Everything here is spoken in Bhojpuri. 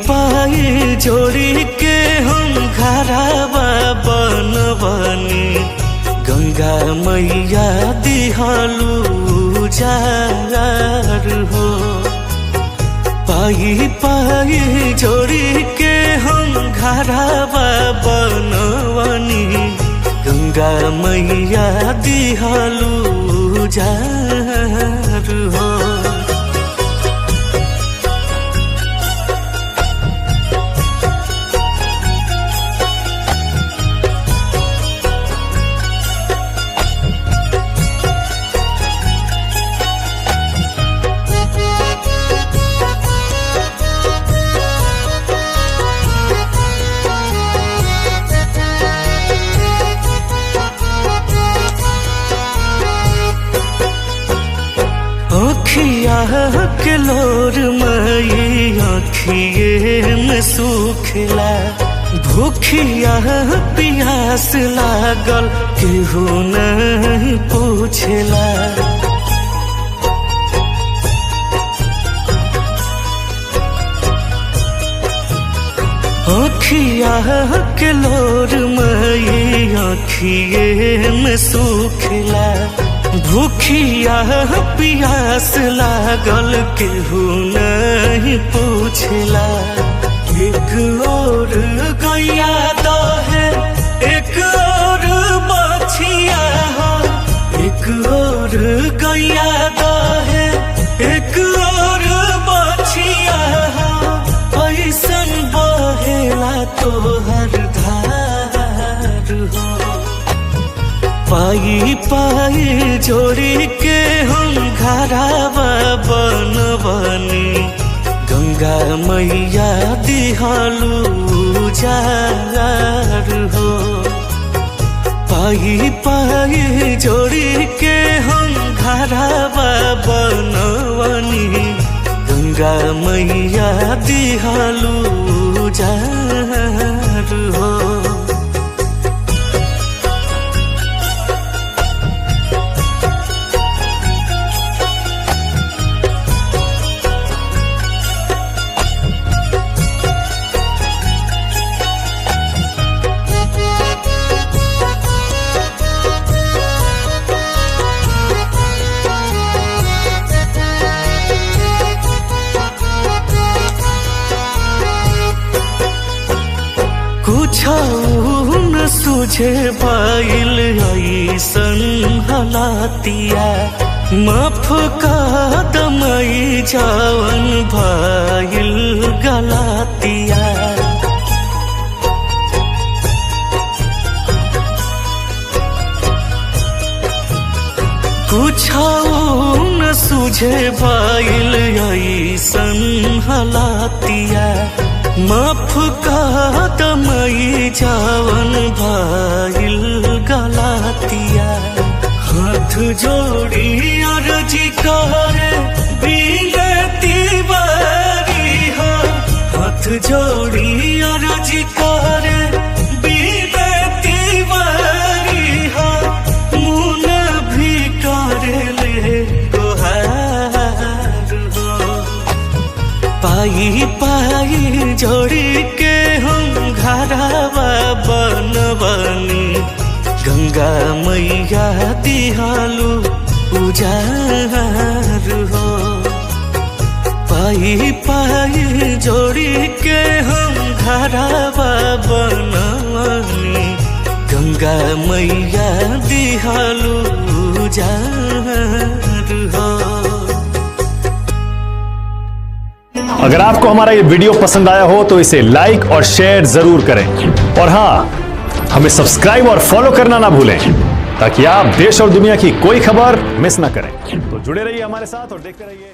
पाई जोड़ी के हम घरवा बनवनी गंगा मैया दिहलू जार हो। पाई जोड़ी के हम घरवा बनवनी गंगा मैया दिहलू जार हो। अखिया के लोर मई अखिए में सुखला भूखिया पियास लागल केहू नहीं पूछला। अखिया के लोर मई अखिए में सुखला भूखिया पियास लागल केहू नहीं पूछला। एक और गैया दहे एक और बछिया हो, एक और गैया दहे एक और बछिया हो। ऐसन बहेला तोहर धार हो। पाई जोड़ी के हम घरवा बनवनी गंगा मैया दिहलू जार हो। पाई जोड़ी के हम घरवा बनवनी गंगा मैया दिहलू जार हो। न सुझे पाइल ऐसन हलातिया माफ का दमई जावन भाइल गलातिया। न सुझे पाइल ऐसन हलातिया माफ का दमई जावन भाइल गलातिया। हाथ जोड़ी अर्जी करे बिनती बारी हो, हाथ जोड़ी अर्जी करे बिनती बारी हो। मुन भी करे ले गोहार हो। पाई जोड़ी के हम घरवा बनवनी गंगा मैया दिहलू उजार हो। पाई जोड़ी के हम घरवा बनवनी गंगा मैया दिहलू उजार हो। अगर आपको हमारा ये वीडियो पसंद आया हो तो इसे लाइक और शेयर जरूर करें और हाँ, हमें सब्सक्राइब और फॉलो करना ना भूलें ताकि आप देश और दुनिया की कोई खबर मिस ना करें। तो जुड़े रहिए हमारे साथ और देखते रहिए।